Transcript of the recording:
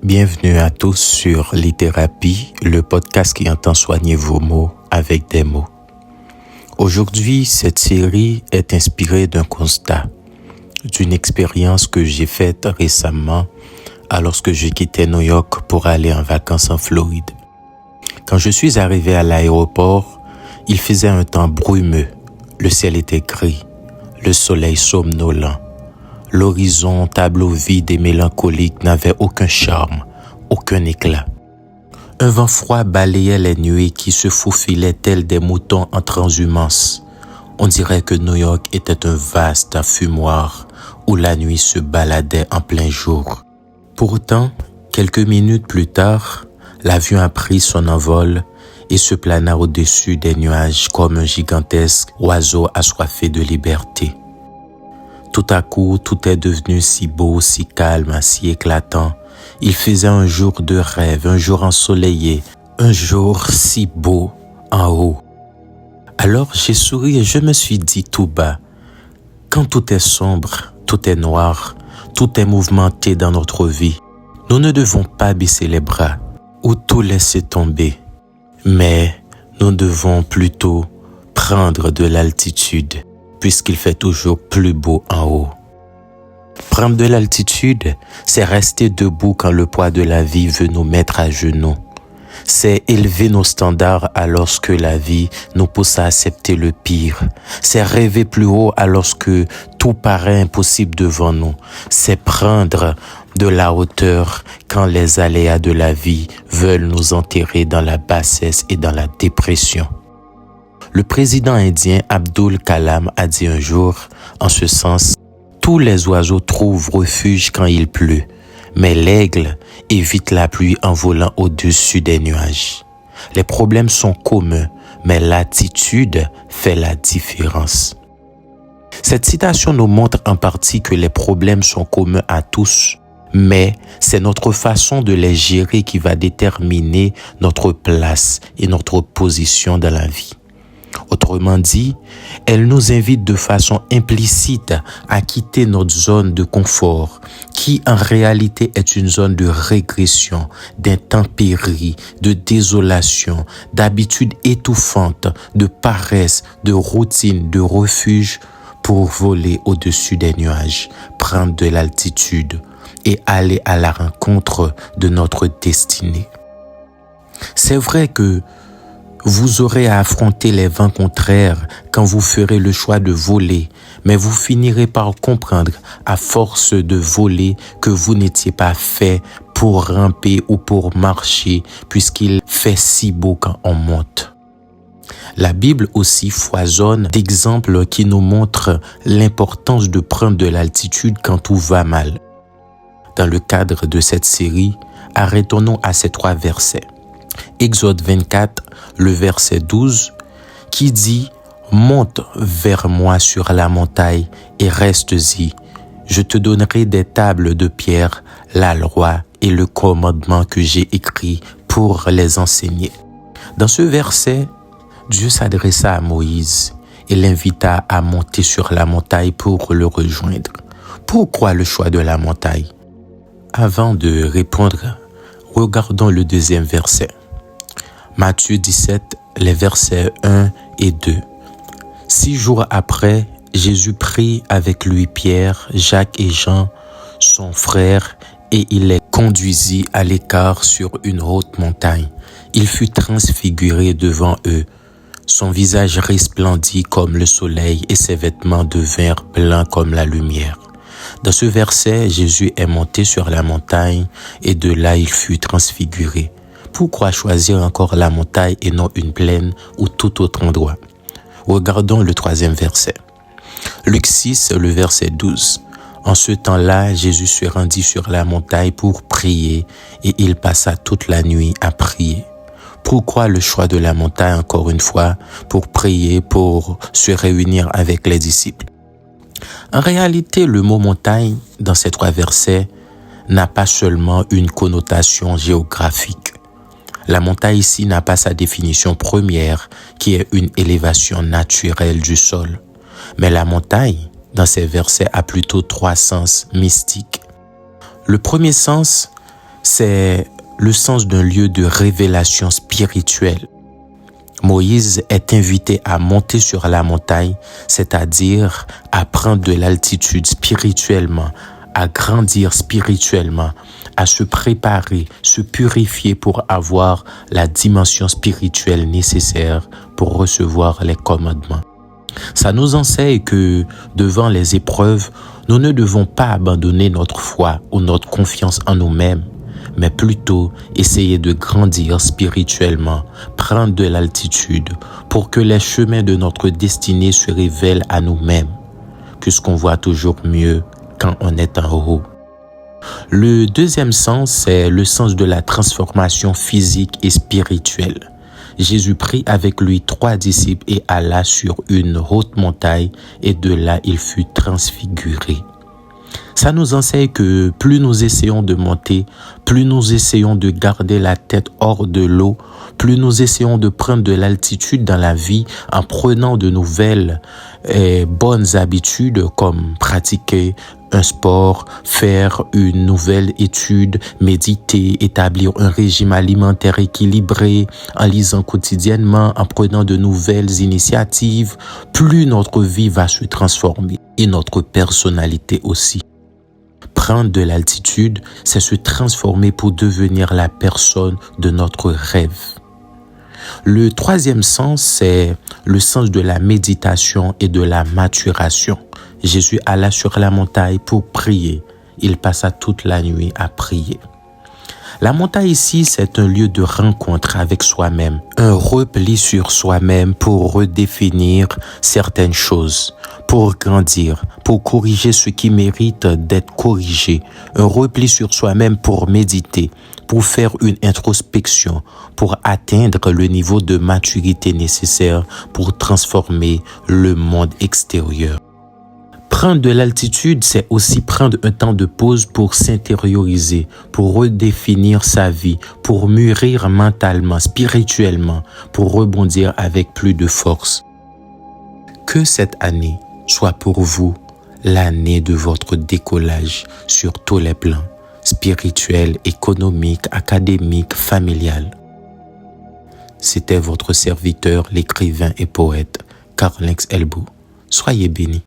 Bienvenue à tous sur Littérapi, le podcast qui entend soigner vos mots avec des mots. Aujourd'hui, cette série est inspirée d'un constat, d'une expérience que j'ai faite récemment alors que je quittais New York pour aller en vacances en Floride. Quand je suis arrivé à l'aéroport, il faisait un temps brumeux, le ciel était gris, le soleil somnolent. L'horizon, tableau vide et mélancolique, n'avait aucun charme, aucun éclat. Un vent froid balayait les nuées qui se faufilaient tels des moutons en transhumance. On dirait que New York était un vaste fumoir où la nuit se baladait en plein jour. Pourtant, quelques minutes plus tard, l'avion a pris son envol et se plana au-dessus des nuages comme un gigantesque oiseau assoiffé de liberté. Tout à coup, tout est devenu si beau, si calme, si éclatant. Il faisait un jour de rêve, un jour ensoleillé, un jour si beau en haut. Alors j'ai souri et je me suis dit tout bas, quand tout est sombre, tout est noir, tout est mouvementé dans notre vie, nous ne devons pas baisser les bras ou tout laisser tomber, mais nous devons plutôt prendre de l'altitude, puisqu'il fait toujours plus beau en haut. Prendre de l'altitude, c'est rester debout quand le poids de la vie veut nous mettre à genoux. C'est élever nos standards alors que la vie nous pousse à accepter le pire. C'est rêver plus haut alors que tout paraît impossible devant nous. C'est prendre de la hauteur quand les aléas de la vie veulent nous enterrer dans la bassesse et dans la dépression. Le président indien Abdul Kalam a dit un jour, en ce sens, « Tous les oiseaux trouvent refuge quand il pleut, mais l'aigle évite la pluie en volant au-dessus des nuages. Les problèmes sont communs, mais l'attitude fait la différence. » Cette citation nous montre en partie que les problèmes sont communs à tous, mais c'est notre façon de les gérer qui va déterminer notre place et notre position dans la vie. Autrement dit, elle nous invite de façon implicite à quitter notre zone de confort, qui en réalité est une zone de régression, d'intempérie, de désolation, d'habitudes étouffantes, de paresse, de routine, de refuge, pour voler au-dessus des nuages, prendre de l'altitude et aller à la rencontre de notre destinée. C'est vrai que vous aurez à affronter les vents contraires quand vous ferez le choix de voler, mais vous finirez par comprendre, à force de voler, que vous n'étiez pas fait pour ramper ou pour marcher, puisqu'il fait si beau quand on monte. La Bible aussi foisonne d'exemples qui nous montrent l'importance de prendre de l'altitude quand tout va mal. Dans le cadre de cette série, arrêtons-nous à ces 3 versets. Exode 24, le verset 12, qui dit « Monte vers moi sur la montagne et reste-y. Je te donnerai des tables de pierre, la loi et le commandement que j'ai écrit pour les enseigner. » Dans ce verset, Dieu s'adressa à Moïse et l'invita à monter sur la montagne pour le rejoindre. Pourquoi le choix de la montagne? Avant de répondre, regardons le 2e verset. Matthieu 17, les versets 1 et 2. 6 jours après, Jésus prit avec lui Pierre, Jacques et Jean, son frère, et il les conduisit à l'écart sur une haute montagne. Il fut transfiguré devant eux. Son visage resplendit comme le soleil et ses vêtements devinrent blancs comme la lumière. Dans ce verset, Jésus est monté sur la montagne et de là il fut transfiguré. Pourquoi choisir encore la montagne et non une plaine ou tout autre endroit? Regardons le 3e verset. Luc 6, le verset 12. En ce temps-là, Jésus se rendit sur la montagne pour prier et il passa toute la nuit à prier. Pourquoi le choix de la montagne encore une fois? Pour prier, pour se réunir avec les disciples. En réalité, le mot montagne dans ces 3 versets n'a pas seulement une connotation géographique. La montagne ici n'a pas sa définition première, qui est une élévation naturelle du sol. Mais la montagne, dans ces versets, a plutôt 3 sens mystiques. Le premier sens, c'est le sens d'un lieu de révélation spirituelle. Moïse est invité à monter sur la montagne, c'est-à-dire à prendre de l'altitude spirituellement, à grandir spirituellement, à se préparer, se purifier pour avoir la dimension spirituelle nécessaire pour recevoir les commandements. Ça nous enseigne que devant les épreuves, nous ne devons pas abandonner notre foi ou notre confiance en nous-mêmes, mais plutôt essayer de grandir spirituellement, prendre de l'altitude pour que les chemins de notre destinée se révèlent à nous-mêmes, puisqu'on voit toujours mieux quand on est en haut. Le deuxième sens, c'est le sens de la transformation physique et spirituelle. Jésus prit avec lui 3 disciples et alla sur une haute montagne et de là il fut transfiguré. Ça nous enseigne que plus nous essayons de monter, plus nous essayons de garder la tête hors de l'eau, plus nous essayons de prendre de l'altitude dans la vie en prenant de nouvelles bonnes habitudes comme pratiquer un sport, faire une nouvelle étude, méditer, établir un régime alimentaire équilibré, en lisant quotidiennement, en prenant de nouvelles initiatives, plus notre vie va se transformer et notre personnalité aussi. Prendre de l'altitude, c'est se transformer pour devenir la personne de notre rêve. Le troisième sens, c'est le sens de la méditation et de la maturation. Jésus alla sur la montagne pour prier. Il passa toute la nuit à prier. La montagne ici, c'est un lieu de rencontre avec soi-même, un repli sur soi-même pour redéfinir certaines choses, pour grandir, pour corriger ce qui mérite d'être corrigé, un repli sur soi-même pour méditer, pour faire une introspection, pour atteindre le niveau de maturité nécessaire pour transformer le monde extérieur. Prendre de l'altitude, c'est aussi prendre un temps de pause pour s'intérioriser, pour redéfinir sa vie, pour mûrir mentalement, spirituellement, pour rebondir avec plus de force. Que cette année soit pour vous l'année de votre décollage sur tous les plans, spirituel, économique, académique, familial. C'était votre serviteur, l'écrivain et poète, Carlinx Elbou. Soyez bénis.